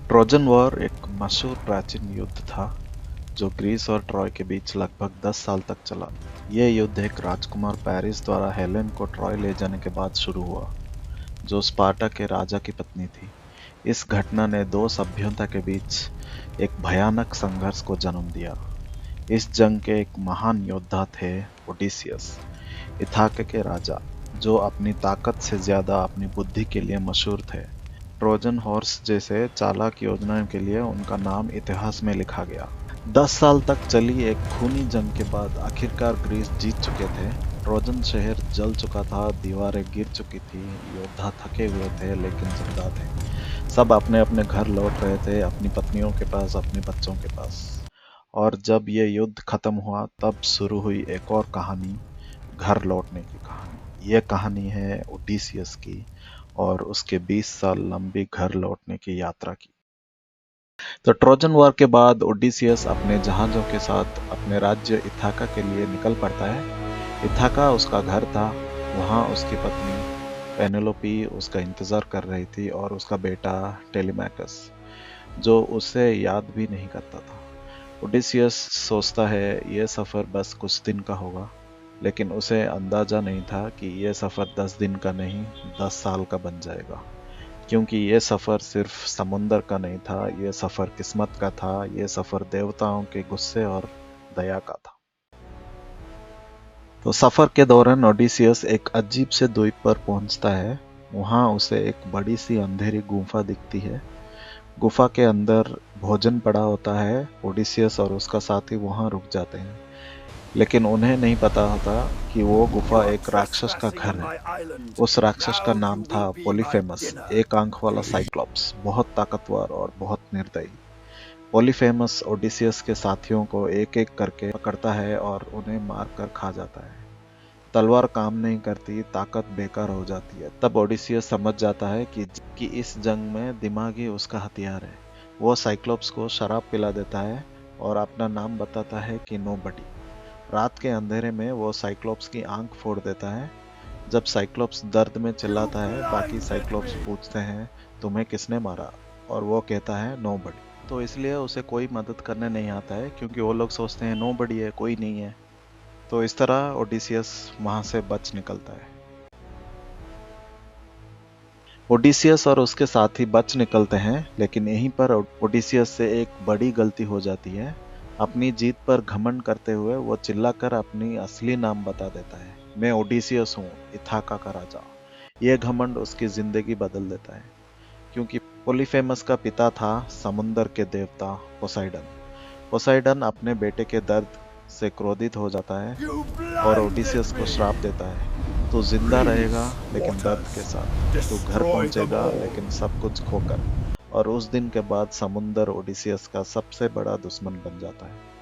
Trojan war एक मशहूर प्राचीन युद्ध था जो ग्रीस और ट्रॉय के बीच लगभग 10 साल तक चला। यह युद्ध एक राजकुमार पेरिस द्वारा हेलेन को ट्रॉय ले जाने के बाद शुरू हुआ, जो स्पार्टा के राजा की पत्नी थी। इस घटना ने दो सभ्यता के बीच एक भयानक संघर्ष को जन्म दिया। इस जंग के एक महान योद्धा थे ओडिसियस, इथाका के राजा, जो अपनी ताकत से ज्यादा अपनी बुद्धि के लिए मशहूर थे। ट्रोजन हॉर्स जैसे चालाक योजना के लिए उनका नाम इतिहास में लिखा गया। 10 साल तक चली एक खूनी जंग के बाद आखिरकार ग्रीस जीत चुके थे। ट्रोजन शहर जल चुका था, दीवारें गिर चुकी थी, योद्धा थके हुए थे लेकिन जिंदा थे। सब अपने अपने घर लौट रहे थे, अपनी पत्नियों के पास, अपने बच्चों के पास। और जब ये युद्ध खत्म हुआ तब शुरू हुई एक और कहानी, घर लौटने की कहानी। ये कहानी है ओडिसियस की और उसके 20 साल लंबी घर लौटने की यात्रा की। तो ट्रोजन वॉर के बाद ओडिसियस अपने जहाजों के साथ अपने राज्य इथाका के लिए निकल पड़ता है। इथाका उसका घर था। वहां उसकी पत्नी पेनेलोपी उसका इंतजार कर रही थी और उसका बेटा टेलीमैकस, जो उसे याद भी नहीं करता था। ओडिसियस सोचता है यह सफर बस कुछ दिन का होगा, लेकिन उसे अंदाजा नहीं था कि यह सफर 10 दिन का नहीं 10 साल का बन जाएगा। क्योंकि यह सफर सिर्फ समुंदर का नहीं था, यह सफर किस्मत का था, यह सफर देवताओं के गुस्से और दया का था। तो सफर के दौरान ओडिसियस एक अजीब से द्वीप पर पहुंचता है। वहां उसे एक बड़ी सी अंधेरी गुफा दिखती है। गुफा के अंदर भोजन पड़ा होता है। ओडिसियस और उसका साथी वहां रुक जाते हैं, लेकिन उन्हें नहीं पता होता कि वो गुफा एक राक्षस का घर है। उस राक्षस का नाम था पॉलीफेमस, एक आंख वाला साइक्लोप्स, बहुत ताकतवर और बहुत निर्दयी। पॉलीफेमस ओडिसियस के साथियों को एक एक करके पकड़ता है और उन्हें मारकर खा जाता है। तलवार काम नहीं करती, ताकत बेकार हो जाती है। तब ओडिसियस समझ जाता है कि इस जंग में दिमाग ही उसका हथियार है। वो साइक्लोप्स को शराब पिला देता है और अपना नाम बताता है कि नोबडी। रात के अंधेरे में वो साइक्लोप्स की आंख फोड़ देता है। जब साइक्लोप्स दर्द में चिल्लाता है, बाकी साइक्लोप्स पूछते हैं तुम्हें किसने मारा, और वो कहता है नोबडी। तो इसलिए उसे कोई मदद करने नहीं आता है, क्योंकि वो लोग सोचते हैं नोबडी है, कोई नहीं है। तो इस तरह ओडिसियस वहां से बच निकलता है। ओडिसियस और उसके साथी बच निकलते हैं, लेकिन यहीं पर ओडिसियस से एक बड़ी गलती हो जाती है। अपनी जीत पर घमंड करते हुए वो चिल्लाकर अपनी असली नाम बता देता है, मैं ओडिसियस हूँ, इथाका का राजा। यह घमंड उसकी जिंदगी बदल देता है, क्योंकि पॉलीफेमस का पिता था समुंदर के देवता पोसाइडन। पोसाइडन अपने बेटे के दर्द से क्रोधित हो जाता है और ओडिसियस को श्राप देता है, तू जिंदा रहेगा लेकिन दर्द के साथ, तू घर पहुंचेगा लेकिन सब कुछ खोकर। और उस दिन के बाद समुंदर ओडिसियस का सबसे बड़ा दुश्मन बन जाता है।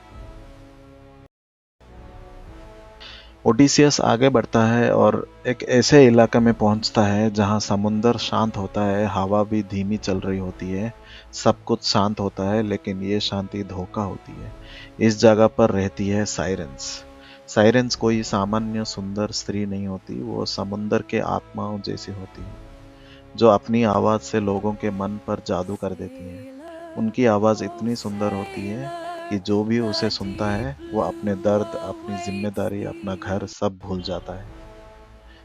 ओडिसियस आगे बढ़ता है और एक ऐसे इलाके में पहुंचता है जहां समुंदर शांत होता है, हवा भी धीमी चल रही होती है, सब कुछ शांत होता है, लेकिन ये शांति धोखा होती है। इस जगह पर रहती है साइरेंस। साइरेंस कोई सामान्य सुंदर स्त्री नहीं होती, वो समुंदर के आत्माओं जैसी होती है, जो अपनी आवाज से लोगों के मन पर जादू कर देती हैं। उनकी आवाज इतनी सुंदर होती है कि जो भी उसे सुनता है वो अपने दर्द, अपनी जिम्मेदारी, अपना घर सब भूल जाता है।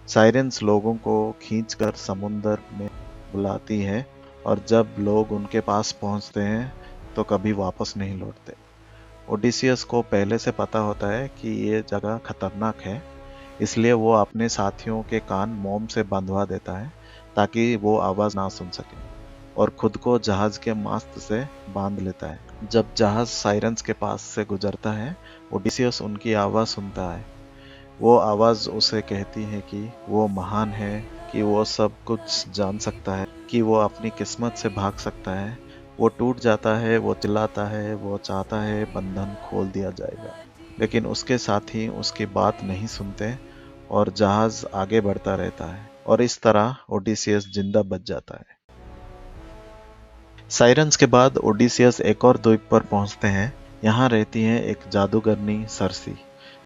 साइरेंस लोगों को खींचकर समुंदर में बुलाती है, और जब लोग उनके पास पहुंचते हैं तो कभी वापस नहीं लौटते। ओडिसियस को पहले से पता होता है कि ये जगह खतरनाक है, इसलिए वो अपने साथियों के कान मोम से बंधवा देता है ताकि वो आवाज ना सुन सके, और खुद को जहाज के मास्ट से बांध लेता है। जब जहाज साइरेंस के पास से गुजरता है, ओडिसियस उनकी आवाज सुनता है। वो आवाज उसे कहती है कि वो महान है, कि वो सब कुछ जान सकता है, कि वो अपनी किस्मत से भाग सकता है। वो टूट जाता है, वो चिल्लाता है, वो चाहता है बंधन खोल दिया जाएगा, लेकिन उसके साथी उसकी बात नहीं सुनते और जहाज आगे बढ़ता रहता है, और इस तरह ओडिसियस जिंदा बच जाता है। साइरेंस के बाद ओडिसियस एक और द्वीप पर पहुंचते हैं। यहाँ रहती है एक जादूगरनी सर्सी।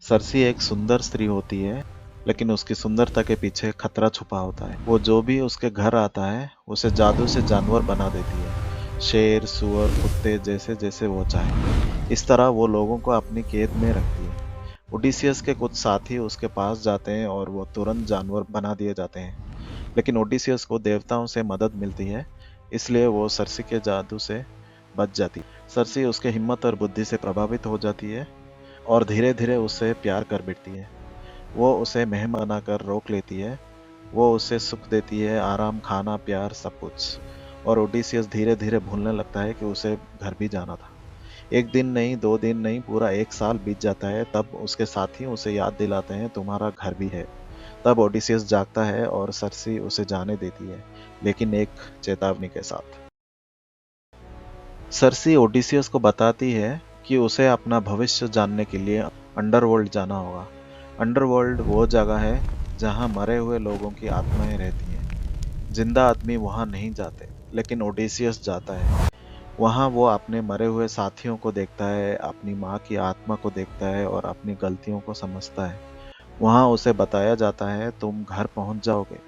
सर्सी एक सुंदर स्त्री होती है, लेकिन उसकी सुंदरता के पीछे खतरा छुपा होता है। वो जो भी उसके घर आता है उसे जादू से जानवर बना देती है। शेर, सुअर, कुत्ते जैसे जैसे वो चाहे। इस तरह वो लोगों को अपनी कैद में रखती है। ओडिसियस के कुछ साथी उसके पास जाते हैं और वो तुरंत जानवर बना दिए जाते हैं। लेकिन ओडिसियस को देवताओं से मदद मिलती है, इसलिए वो सर्सी के जादू से बच जाती है। सर्सी उसके हिम्मत और बुद्धि से प्रभावित हो जाती है और धीरे धीरे उससे प्यार कर बैठती है। वो उसे मेहमान बनाकर रोक लेती है। वो उसे सुख देती है, आराम, खाना, प्यार, सब कुछ। और ओडिसियस धीरे धीरे भूलने लगता है कि उसे घर भी जाना था। एक दिन नहीं, 2 दिन नहीं, पूरा 1 साल बीत जाता है। तब उसके साथी उसे याद दिलाते हैं, तुम्हारा घर भी है। तब ओडिसियस जागता है और सर्सी उसे जाने देती है, लेकिन एक चेतावनी के साथ। सर्सी ओडिसियस को बताती है कि उसे अपना भविष्य जानने के लिए अंडरवर्ल्ड जाना होगा। अंडरवर्ल्ड वो जगह है जहां मरे हुए लोगों की आत्माएं रहती हैं। जिंदा आदमी वहां नहीं जाते, लेकिन ओडिसियस जाता है। वहां वो अपने मरे हुए साथियों को देखता है, अपनी माँ की आत्मा को देखता है और अपनी गलतियों को समझता है। वहां उसे बताया जाता है, तुम घर पहुंच जाओगे,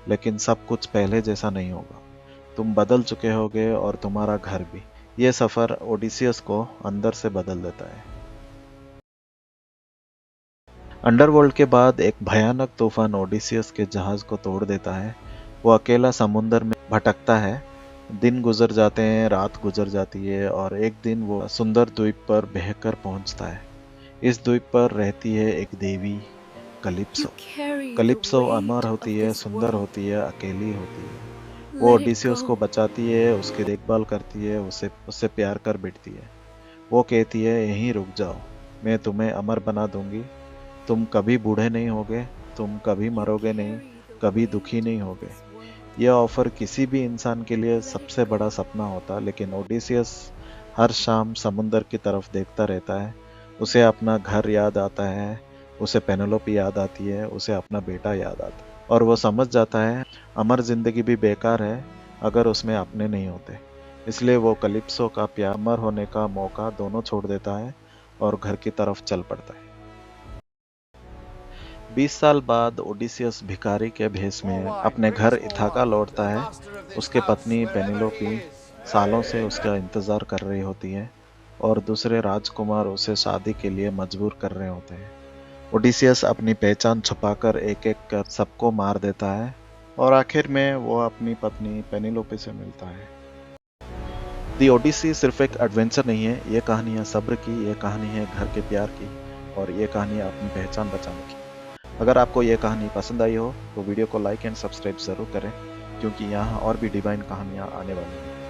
लेकिन सब कुछ पहले जैसा नहीं होगा। तुम बदल चुके होगे और तुम्हारा घर भी। ये सफर ओडिसियस को अंदर से बदल देता है। अंडरवर्ल्ड के बाद एक भयानक तूफान ओडिसियस के जहाज को तोड़ देता है। वो अकेला समुंदर में भटकता है। दिन गुजर जाते हैं, रात गुजर जाती है और एक दिन वो सुंदर द्वीप पर बहकर पहुंचता है। इस द्वीप पर रहती है एक देवी, कलिप्सो। कलिप्सो अमर होती है, सुंदर होती है, अकेली होती है। वो ओडिसियस को बचाती है, उसकी देखभाल करती है, उसे उससे प्यार कर बैठती है। वो कहती है, यहीं रुक जाओ, मैं तुम्हें अमर बना दूंगी। तुम कभी बूढ़े नहीं होगे, तुम कभी मरोगे नहीं, कभी दुखी नहीं होगे। यह ऑफर किसी भी इंसान के लिए सबसे बड़ा सपना होता, लेकिन ओडिसियस हर शाम समुंदर की तरफ देखता रहता है। उसे अपना घर याद आता है, उसे पेनेलोपी याद आती है, उसे अपना बेटा याद आता है। और वो समझ जाता है, अमर जिंदगी भी बेकार है अगर उसमें अपने नहीं होते। इसलिए वो कलिप्सो का प्यार, अमर होने का मौका दोनों छोड़ देता है और घर की तरफ चल पड़ता है। 20 साल बाद ओडिसियस भिखारी के भेष में अपने घर इथाका लौटता है। उसकी पत्नी पेनिलोपी सालों से उसका इंतजार कर रही होती है और दूसरे राजकुमार उसे शादी के लिए मजबूर कर रहे होते हैं। ओडिसियस अपनी पहचान छुपाकर एक एक कर सबको मार देता है और आखिर में वो अपनी पत्नी पेनिलोपी से मिलता है। दी ओडिसी सिर्फ एक एडवेंचर नहीं है, ये कहानी है सब्र की, ये कहानी है घर के प्यार की और ये कहानी है अपनी पहचान बचाने की। अगर आपको ये कहानी पसंद आई हो तो वीडियो को लाइक एंड सब्सक्राइब ज़रूर करें, क्योंकि यहाँ और भी डिवाइन कहानियाँ आने वाली हैं।